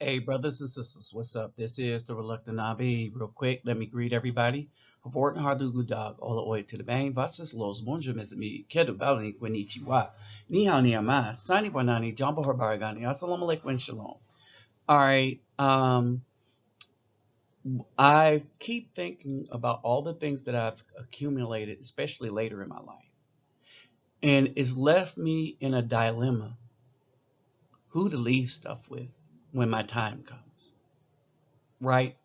Hey, brothers and sisters, what's up? This is the Reluctant Nabi. Real quick, let me greet everybody. Havortan Hardugu Dog, all the way to the bang. Vasas Los Bonjour, Mizami, Kedu Balani, Kwenichiwa, Ni Hao Ni Ama, Sani Wanani, Jumbo Harbaragani, Assalamu alaikum and shalom. All right, I keep thinking about all the things that I've accumulated, especially later in my life, and it's left me in a dilemma who to leave stuff with when my time comes, right?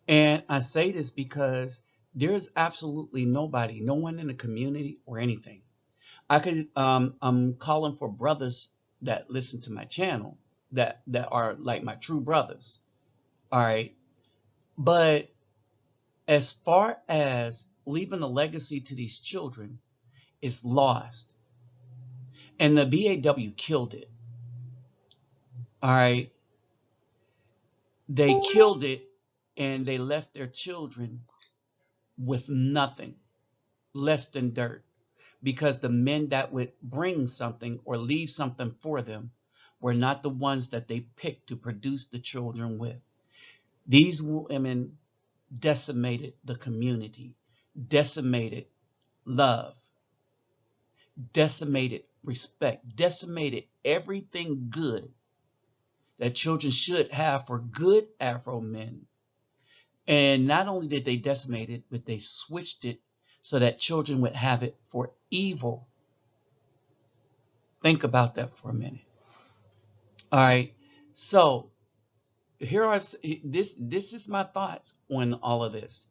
And I say this because there's absolutely nobody, no one in the community or anything. I'm calling for brothers that listen to my channel that are like my true brothers. All right. But as far as leaving a legacy to these children, it's lost. And the BAW killed it. All right. They killed it and they left their children with nothing, less than dirt. Because the men that would bring something or leave something for them were not the ones that they picked to produce the children with. These women decimated the community, decimated love, decimated respect, decimated everything good that children should have for good Afro men. And not only did they decimate it, but they switched it so that children would have it for evil. Think about that for a minute. All right. So here are this is my thoughts on all of this.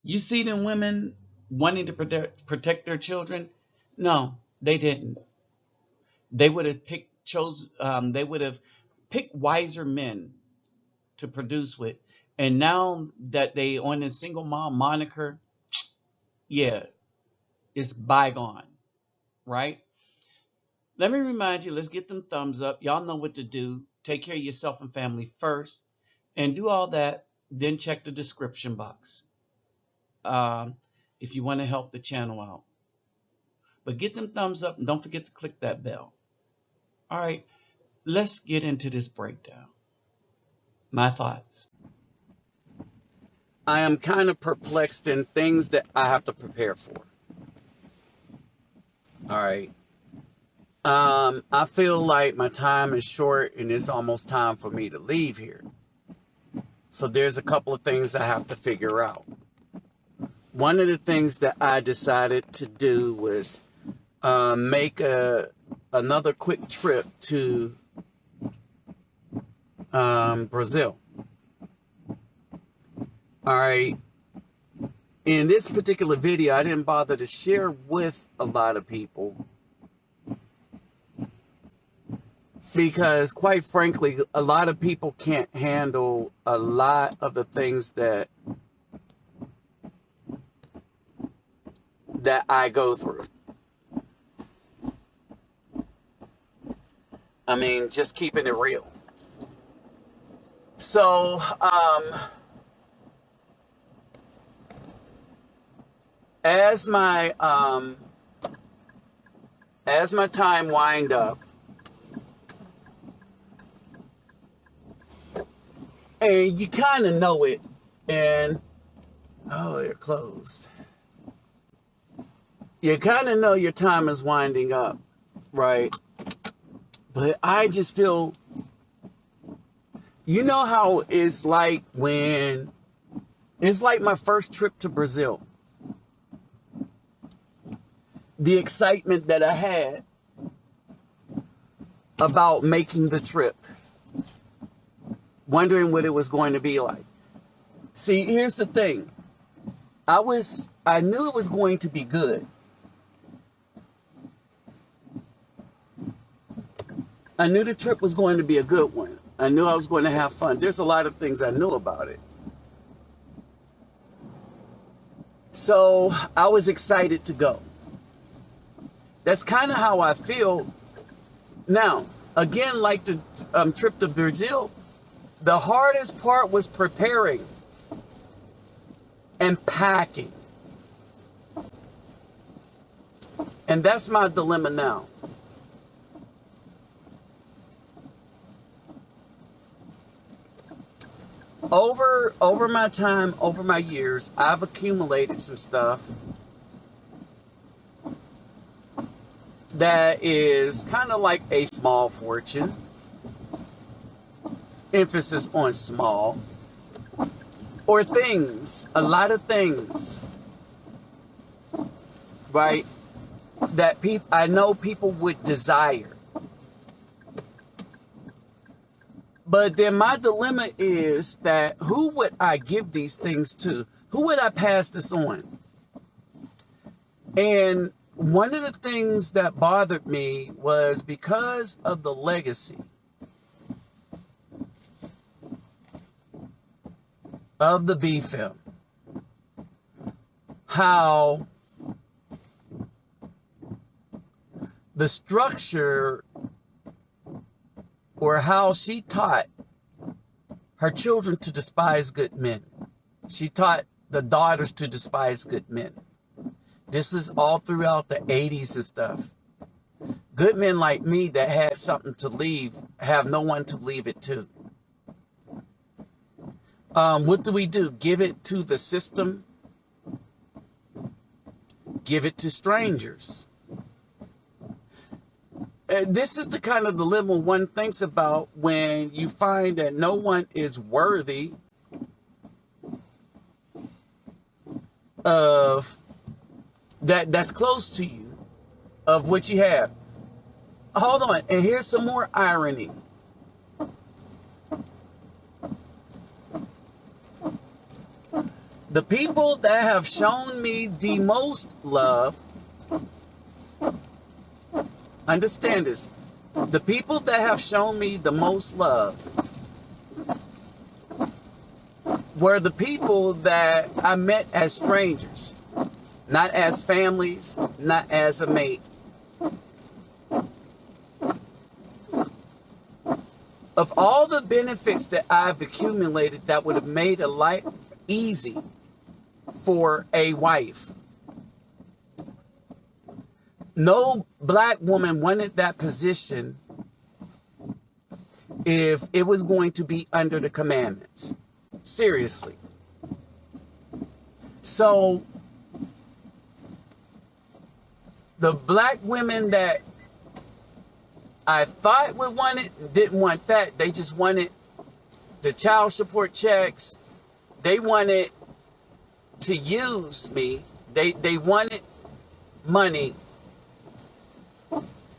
You see them women wanting to protect their children? No, they didn't. They would have they would have picked wiser men to produce with. And now that they on a single mom moniker, yeah, it's bygone, right? Let me remind you, let's get them thumbs up. Y'all know what to do. Take care of yourself and family first. And do all that. Then check the description box if you want to help the channel out. But get them thumbs up and don't forget to click that bell. All right, let's get into this breakdown. My thoughts. I am kind of perplexed in things that I have to prepare for. All right. I feel like my time is short and it's almost time for me to leave here. So there's a couple of things I have to figure out. One of the things that I decided to do was make another quick trip to Brazil. All right. In this particular video, I didn't bother to share with a lot of people because, quite frankly, a lot of people can't handle a lot of the things that I go through. I mean, just keeping it real. So, as my time wind up, and you kind of know it, and oh, they're closed. You kind of know your time is winding up, right? But I just feel, you know how it's like when, it's like my first trip to Brazil. The excitement that I had about making the trip, wondering what it was going to be like. See, here's the thing. I knew it was going to be good. I knew the trip was going to be a good one. I knew I was going to have fun. There's a lot of things I knew about it. So I was excited to go. That's kind of how I feel now. Again, like the trip to Brazil, the hardest part was preparing and packing. And that's my dilemma now. Over my time, over my years, I've accumulated some stuff that is kind of like a small fortune. Emphasis on small. Or things, a lot of things, right? That I know people would desire. But then my dilemma is that who would I give these things to? Who would I pass this on? And one of the things that bothered me was because of the legacy of the B film. How the structure, or how she taught her children to despise good men. She taught the daughters to despise good men. This is all throughout the 80s and stuff. Good men like me that had something to leave have no one to leave it to. What do? Give it to the system? Give it to strangers? This is the kind of dilemma one thinks about when you find that no one is worthy of that's close to you, of what you have. Hold on, and here's some more irony. The people that have shown me the most love, understand this, the people that have shown me the most love were the people that I met as strangers, not as families, not as a mate. Of all the benefits that I've accumulated that would have made a life easy for a wife, no black woman wanted that position if it was going to be under the commandments. Seriously. So the black women that I thought would want it didn't want that. They just wanted the child support checks. They wanted to use me. They wanted money.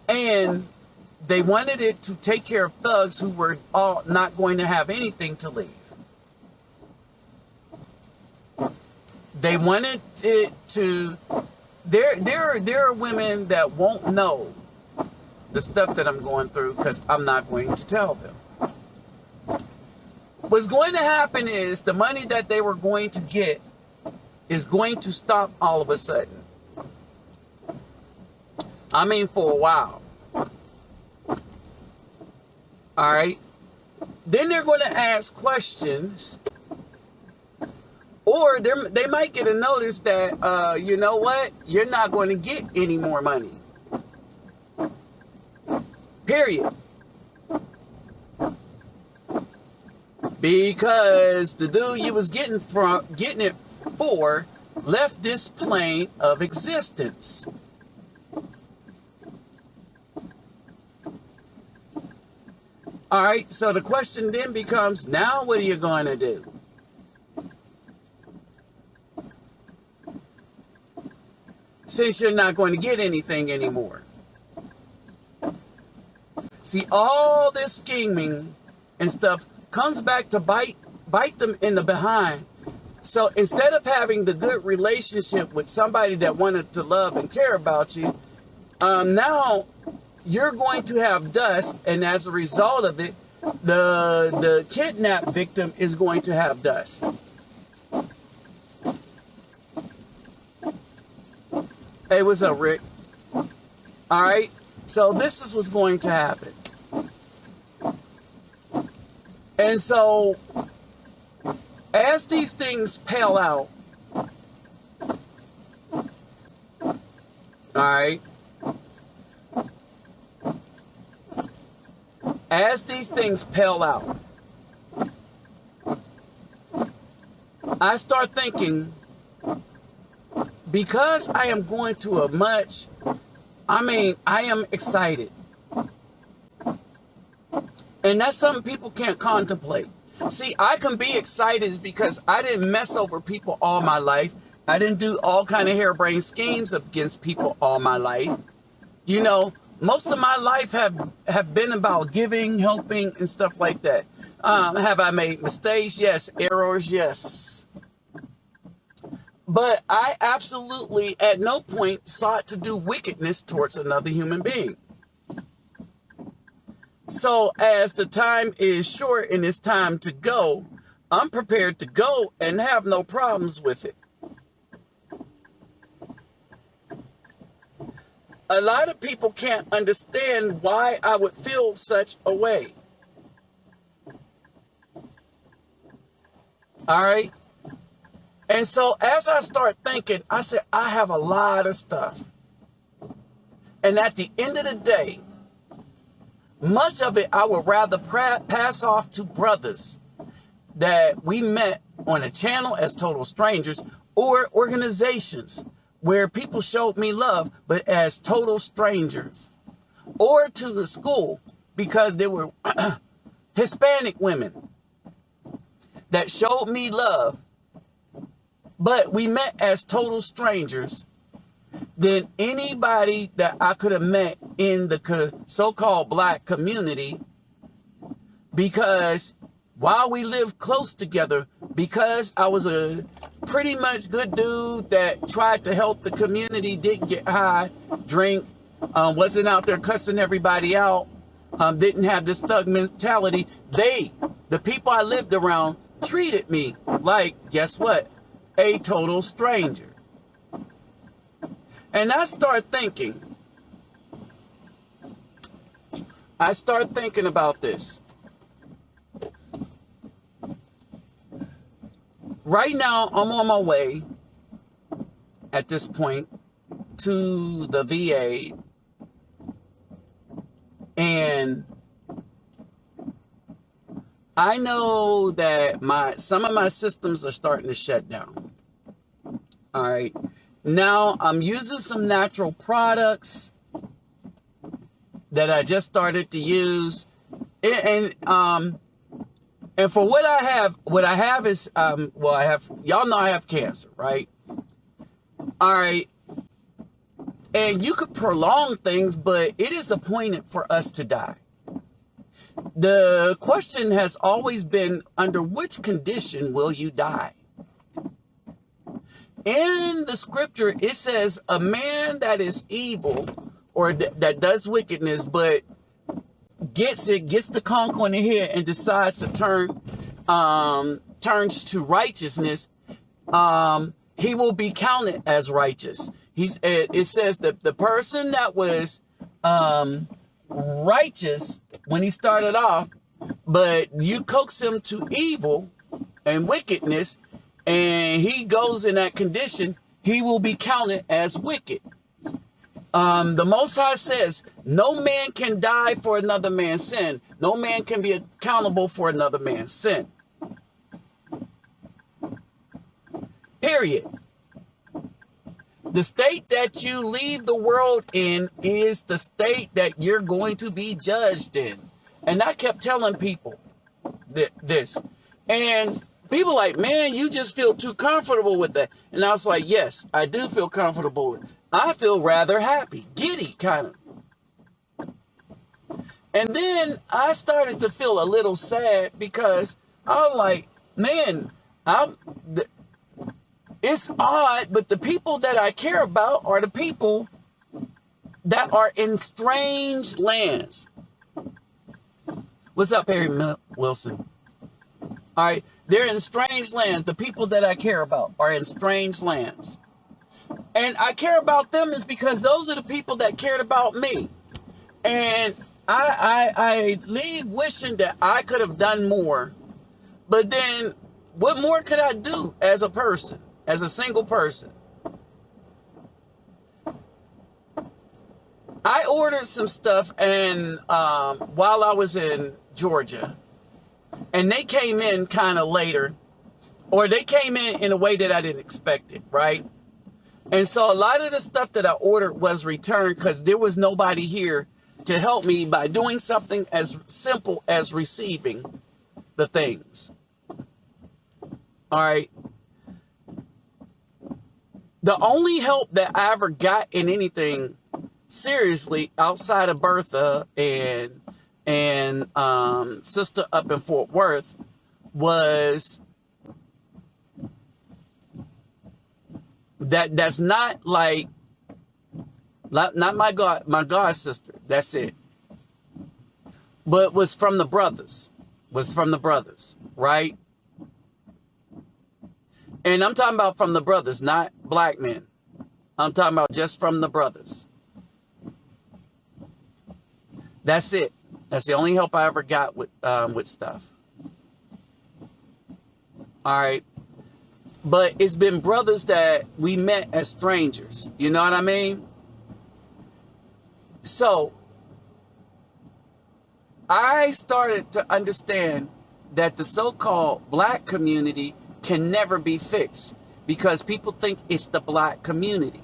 And they wanted it to take care of thugs who were all not going to have anything to leave. They wanted it to... There are women that won't know the stuff that I'm going through because I'm not going to tell them. What's going to happen is the money that they were going to get is going to stop all of a sudden. I mean, for a while. All right. Then they're going to ask questions, or they might get a notice that, you know what? You're not going to get any more money. Period. Because the dude you was getting it for left this plane of existence. All right, so the question then becomes, now what are you going to do? Since you're not going to get anything anymore. See, all this scheming and stuff comes back to bite them in the behind. So instead of having the good relationship with somebody that wanted to love and care about you, now you're going to have dust, and as a result of it, the kidnap victim is going to have dust. Hey, what's up, Rick? All right, so this is what's going to happen. And so, as these things pale out, all right, as these things pale out, I start thinking, because I am going to a much, I am excited. And that's something people can't contemplate. See, I can be excited because I didn't mess over people all my life. I didn't do all kind of harebrained schemes against people all my life. You know, most of my life have been about giving, helping, and stuff like that. Have I made mistakes? Yes. Errors? Yes. But I absolutely at no point sought to do wickedness towards another human being. So as the time is short and it's time to go, I'm prepared to go and have no problems with it. A lot of people can't understand why I would feel such a way. All right. And so as I start thinking, I said, I have a lot of stuff. And at the end of the day, much of it I would rather pass off to brothers that we met on a channel as total strangers, or organizations where people showed me love, but as total strangers, or to the school because there were Hispanic women that showed me love, but we met as total strangers, than anybody that I could have met in the so-called black community, because while we lived close together, because I was a pretty much good dude that tried to help the community, didn't get high, drink, wasn't out there cussing everybody out, didn't have this thug mentality, the people I lived around, treated me like, guess what? A total stranger. And I start thinking about this. Right now, I'm on my way at this point to the VA, and I know that some of my systems are starting to shut down. All right. Now I'm using some natural products that I just started to use, and for what I have is y'all know I have cancer, right? All right. And you could prolong things, but it is appointed for us to die. The question has always been, under which condition will you die? In the scripture, it says a man that is evil or that does wickedness, but gets the conch on the head and decides to turns to righteousness, he will be counted as righteous. It says that the person that was righteous when he started off, but you coax him to evil and wickedness, and he goes in that condition, he will be counted as wicked. The Most High says, no man can die for another man's sin. No man can be accountable for another man's sin. Period. The state that you leave the world in is the state that you're going to be judged in. And I kept telling people this. And people like, man, you just feel too comfortable with that. And I was like, yes, I do feel comfortable with it. I feel rather happy, giddy kind of. And then I started to feel a little sad because I'm like, man, it's odd, but the people that I care about are the people that are in strange lands. What's up, Harry Wilson? All right, they're in strange lands. The people that I care about are in strange lands. And I care about them is because those are the people that cared about me. And I leave wishing that I could have done more. But then what more could I do as a person, as a single person? I ordered some stuff and while I was in Georgia, and they came in kind of later. or they came in a way that I didn't expect it, right? And so a lot of the stuff that I ordered was returned because there was nobody here to help me by doing something as simple as receiving the things. All right. The only help that I ever got in anything seriously outside of Bertha and sister up in Fort Worth was that's not like not my god sister. That's it. But was from the brothers. Right? And I'm talking about from the brothers, not black men. I'm talking about just from the brothers. That's it. That's the only help I ever got with stuff. All right. But it's been brothers that we met as strangers. You know what I mean? So I started to understand that the so-called black community can never be fixed because people think it's the black community.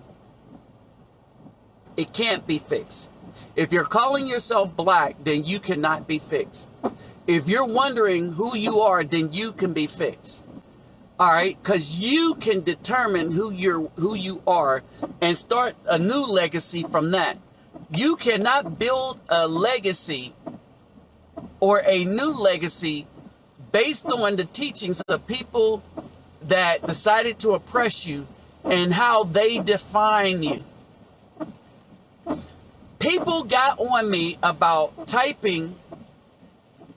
It can't be fixed. If you're calling yourself black, then you cannot be fixed. If you're wondering who you are, then you can be fixed. All right, because you can determine who you are and start a new legacy from that. You cannot build a legacy or a new legacy based on the teachings of people that decided to oppress you and how they define you. People got on me about typing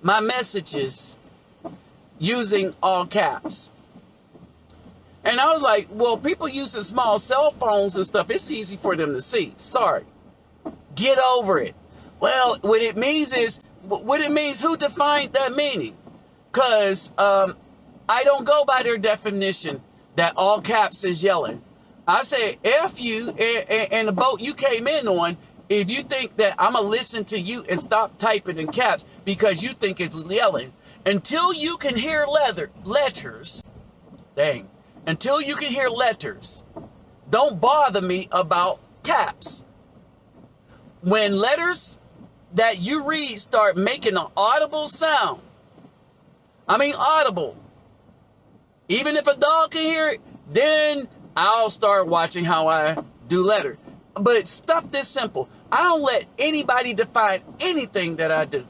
my messages using all caps. And I was like, well, people using small cell phones and stuff, it's easy for them to see. Sorry. Get over it. Well, what it means, who defined that meaning? Because I don't go by their definition that all caps is yelling. I say, F you and the boat you came in on if you think that I'm going to listen to you and stop typing in caps because you think it's yelling. Until you can hear letters, dang, until you can hear letters, don't bother me about caps. When letters that you read start making an audible sound, I mean audible, even if a dog can hear it, then I'll start watching how I do letter. But stuff this simple. I don't let anybody define anything that I do.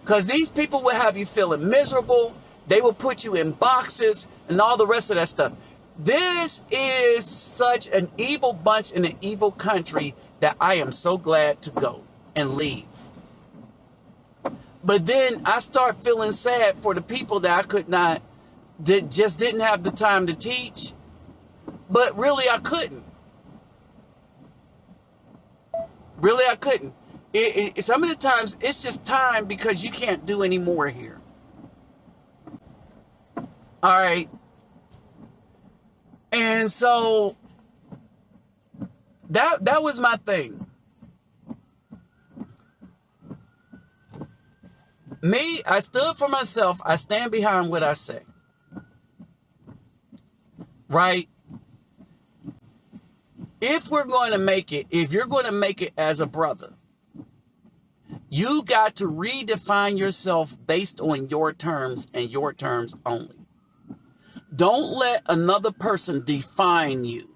Because these people will have you feeling miserable. They will put you in boxes and all the rest of that stuff. This is such an evil bunch in an evil country that I am so glad to go and leave. But then I start feeling sad for the people that I could not, that just didn't have the time to teach. But really, I couldn't. Really, I couldn't. Some of the times, it's just time because you can't do any more here. All right. And so that was my thing. Me, I stood for myself. I stand behind what I say. Right? If we're going to make it, if you're going to make it as a brother, you got to redefine yourself based on your terms and your terms only. Don't let another person define you.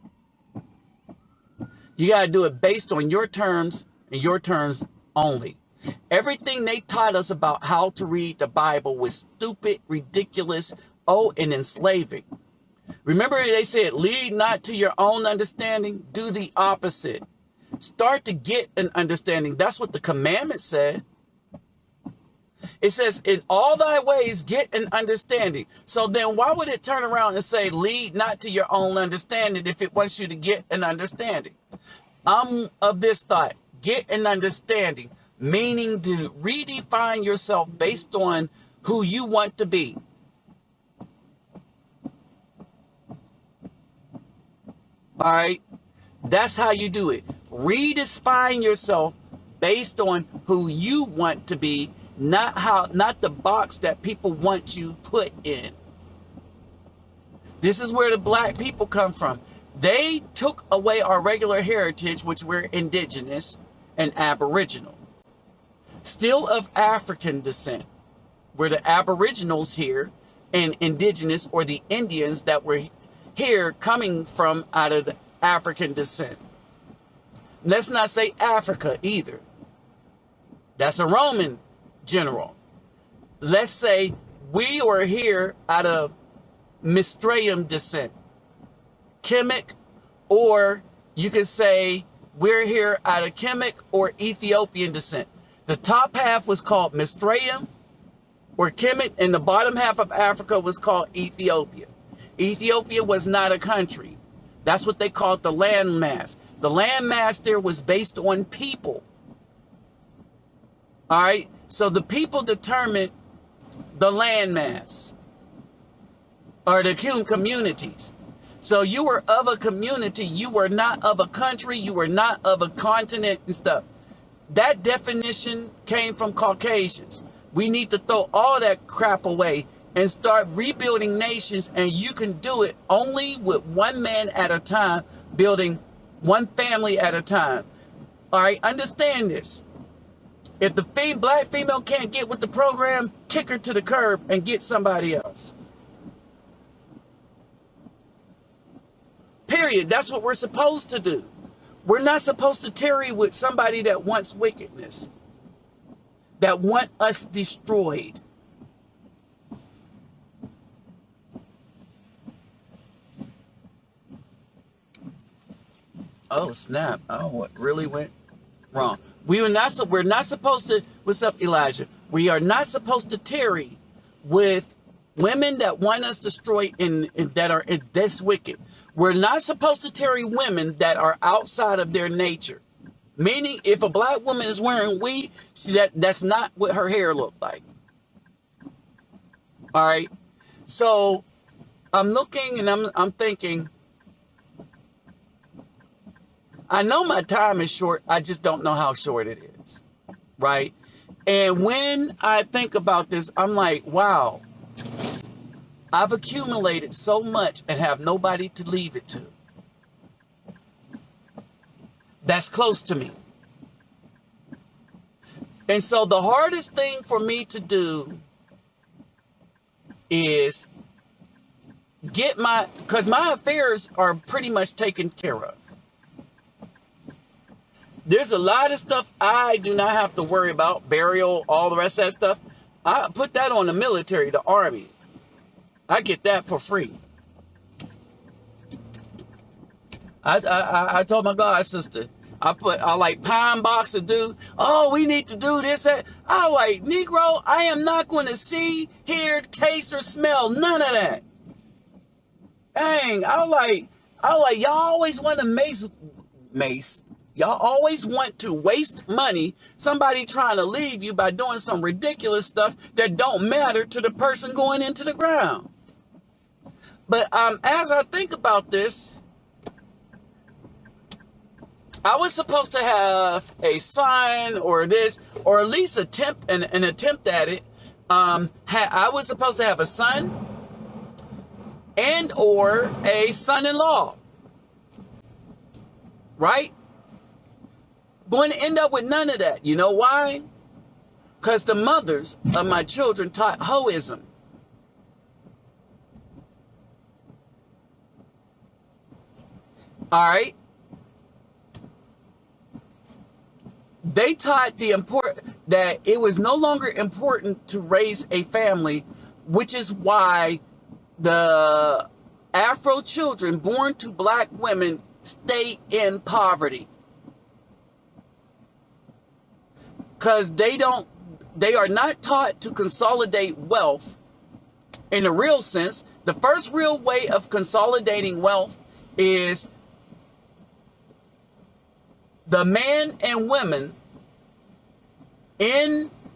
You got to do it based on your terms and your terms only. Everything they taught us about how to read the Bible was stupid, ridiculous, and enslaving. Remember they said, lead not to your own understanding, do the opposite. Start to get an understanding. That's what the commandment said. It says, in all thy ways, get an understanding. So then why would it turn around and say, lead not to your own understanding if it wants you to get an understanding? I'm of this thought, get an understanding, meaning to redefine yourself based on who you want to be. All right. That's how you do it. Redefine yourself based on who you want to be, not the box that people want you put in. This is where the black people come from. They took away our regular heritage, which we're indigenous and aboriginal. Still of African descent. We're the aboriginals here, and indigenous, or the Indians that were here coming from out of the African descent. Let's not say Africa either. That's a Roman general. Let's say we were here out of Mistraeum descent, Kemet, or you can say we're here out of Kemet or Ethiopian descent. The top half was called Mistraeum or Kemet, and the bottom half of Africa was called Ethiopia. Ethiopia was not a country. That's what they called the landmass. The landmass there was based on people. All right, so the people determined the landmass, or the communities. So you were of a community, you were not of a country, you were not of a continent and stuff. That definition came from Caucasians. We need to throw all that crap away and start rebuilding nations, and you can do it only with one man at a time, building one family at a time. All right, understand this. If the black female can't get with the program, kick her to the curb and get somebody else. Period. That's what we're supposed to do. We're not supposed to tarry with somebody that wants wickedness, that want us destroyed. Oh snap! Oh, what really went wrong? We're not supposed to. What's up, Elijah? We are not supposed to tarry with women that want us destroyed that are this wicked. We're not supposed to tarry women that are outside of their nature. Meaning, if a black woman is wearing weave, that's not what her hair looked like. All right. So I'm looking and I'm thinking. I know my time is short. I just don't know how short it is. Right. And when I think about this, I'm like, wow, I've accumulated so much and have nobody to leave it to. That's close to me. And so the hardest thing for me to do is because my affairs are pretty much taken care of. There's a lot of stuff I do not have to worry about, burial, all the rest of that stuff. I put that on the military, the army. I get that for free. I told my God sister, I like pine box to do. Oh, we need to do this. That. I like, Negro, I am not going to see, hear, taste, or smell none of that. Dang, I like, y'all always want to mace. Y'all always want to waste money, somebody trying to leave you by doing some ridiculous stuff that don't matter to the person going into the ground. But as I think about this, I was supposed to have a sign or this, or at least an attempt at it. I was supposed to have a son and or a son-in-law, right? Going to end up with none of that. You know why? Because the mothers of my children taught hoism. All right. They taught that it was no longer important to raise a family, which is why the Afro children born to black women stay in poverty. Because they are not taught to consolidate wealth in a real sense. The first real way of consolidating wealth is the man and women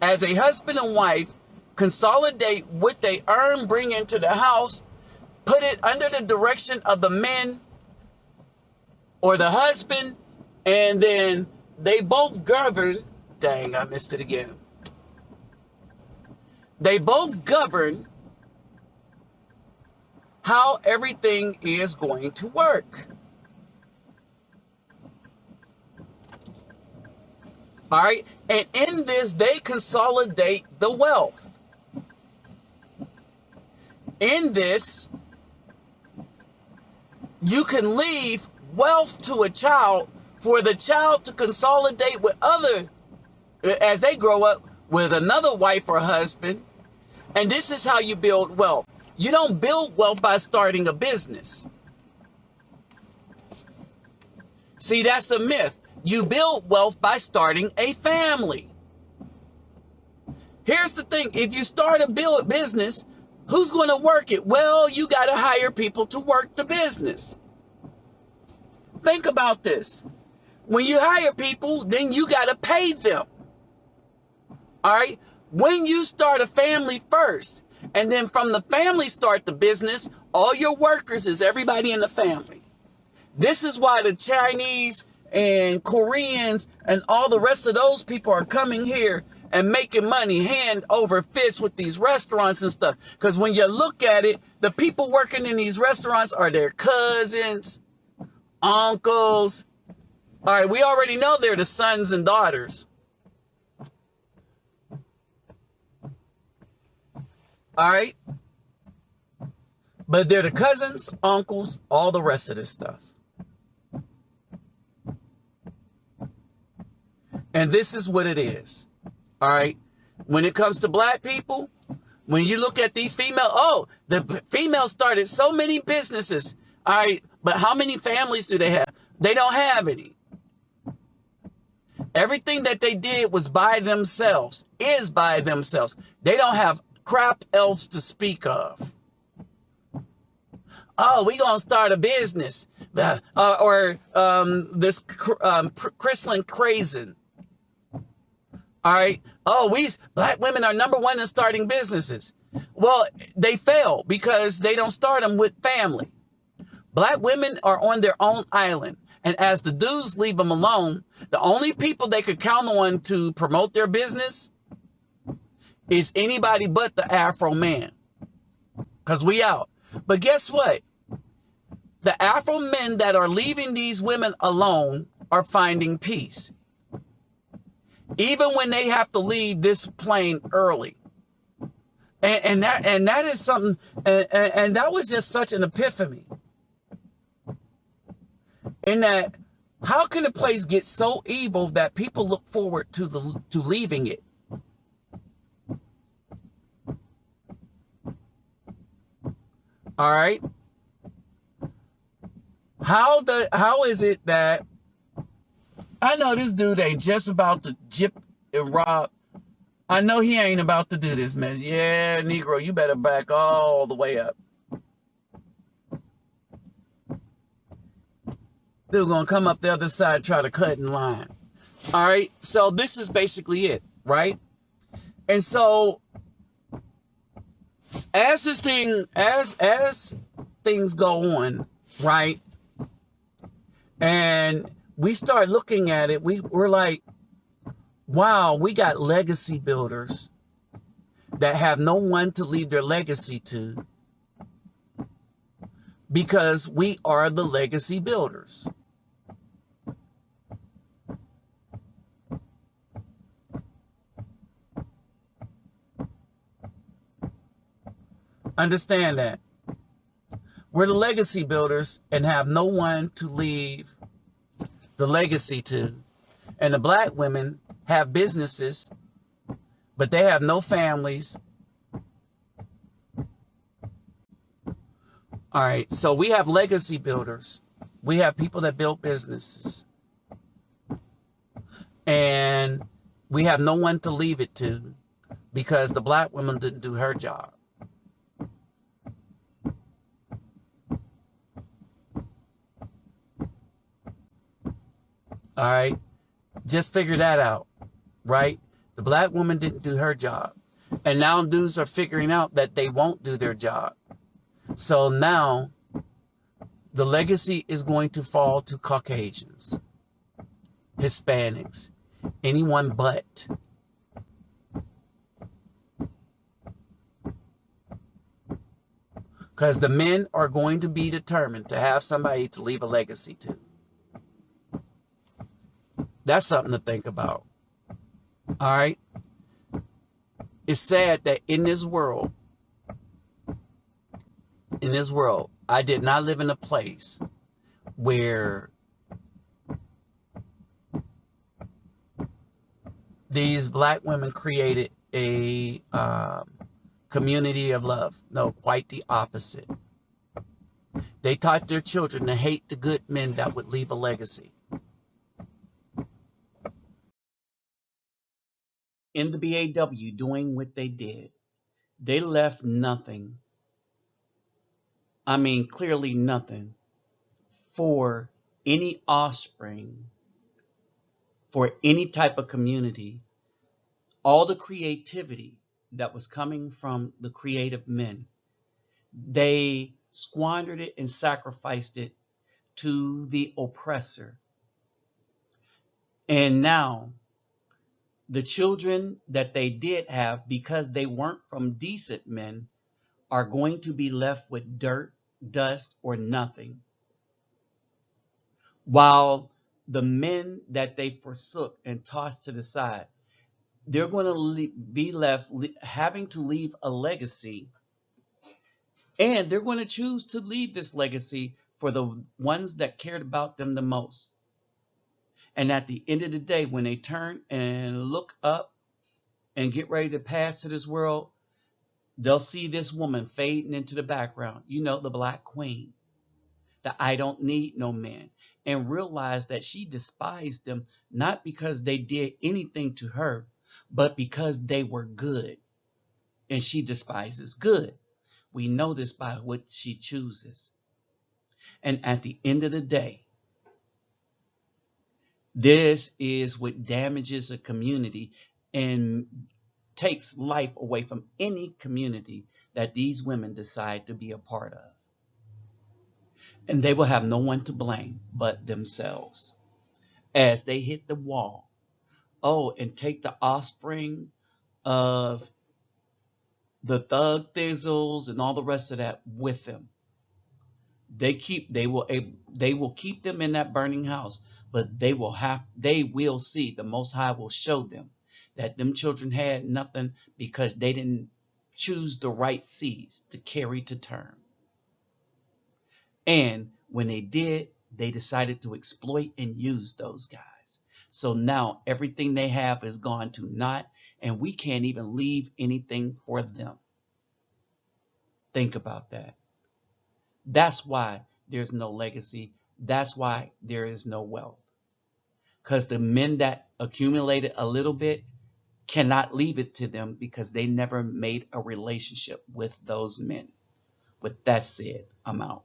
as a husband and wife consolidate what they earn, bring into the house, put it under the direction of the men or the husband, and then they both govern Dang, I missed it again. They both govern how everything is going to work. All right. And in this, they consolidate the wealth. In this, you can leave wealth to a child for the child to consolidate with other, as they grow up, with another wife or husband. And this is how you build wealth. You don't build wealth by starting a business. See, that's a myth. You build wealth by starting a family. Here's the thing. If you start a business, who's going to work it? Well, you got to hire people to work the business. Think about this. When you hire people, then you got to pay them. All right? When you start a family first, and then from the family start the business, all your workers is everybody in the family. This is why the Chinese and Koreans and all the rest of those people are coming here and making money hand over fist with these restaurants and stuff. Because when you look at it, the people working in these restaurants are their cousins, uncles. All right, we already know they're the sons and daughters. All right. But they're the cousins, uncles, all the rest of this stuff. And this is what it is. All right. When it comes to black people, when you look at these female, the females started so many businesses. All right. But how many families do they have? They don't have any. Everything that they did was by themselves, is by themselves. They don't have crap else to speak of. Oh, we gonna start a business. This Chrislyn Crazen. All right. Oh, black women are number one in starting businesses. Well, they fail because they don't start them with family. Black women are on their own island. And as the dudes leave them alone, the only people they could count on to promote their business is anybody but the Afro man. Because we out. But guess what? The Afro men that are leaving these women alone are finding peace. Even when they have to leave this plane early. And that is something, and that was just such an epiphany. In that, how can a place get so evil that people look forward to leaving it? All right. How is it that I know this dude ain't just about to jip and rob? I know he ain't about to do this, man. Yeah, Negro, you better back all the way up. Dude gonna come up the other side and try to cut in line. All right. So this is basically it, right? And so as things go on, right? And we start looking at it, we're like, wow, we got legacy builders that have no one to leave their legacy to because we are the legacy builders. Understand that. We're the legacy builders and have no one to leave the legacy to. And the black women have businesses, but they have no families. All right, so we have legacy builders. We have people that build businesses. And we have no one to leave it to because the black woman didn't do her job. All right. Just figure that out, right? The black woman didn't do her job. And now dudes are figuring out that they won't do their job. So now the legacy is going to fall to Caucasians, Hispanics, Anyone but. Because the men are going to be determined to have somebody to leave a legacy to. That's something to think about. All right. It's sad that in this world, I did not live in a place where these black women created a community of love. No, quite the opposite. They taught their children to hate the good men that would leave a legacy. In the BAW doing what they did, they left nothing. I mean, clearly nothing for any offspring, for any type of community. All the creativity that was coming from the creative men, they squandered it and sacrificed it to the oppressor. And now the children that they did have, because they weren't from decent men, are going to be left with dirt, dust, or nothing. While the men that they forsook and tossed to the side, they're going to be left having to leave a legacy. And they're going to choose to leave this legacy for the ones that cared about them the most. And at the end of the day, when they turn and look up and get ready to pass to this world, they'll see this woman fading into the background. You know, the Black Queen, that I don't need no man. And realize that she despised them, not because they did anything to her, but because they were good. And she despises good. We know this by what she chooses. And at the end of the day, this is what damages a community and takes life away from any community that these women decide to be a part of. And they will have no one to blame but themselves as they hit the wall. Oh, and take the offspring of the thug thizzles and all the rest of that with them. They will keep them in that burning house, but they will see, the Most High will show them that them children had nothing because they didn't choose the right seeds to carry to term. And when they did, they decided to exploit and use those guys. So now everything they have is gone to naught, and we can't even leave anything for them. Think about that. That's why there's no legacy. That's why there is no wealth. Because the men that accumulated a little bit cannot leave it to them because they never made a relationship with those men. With that said, I'm out.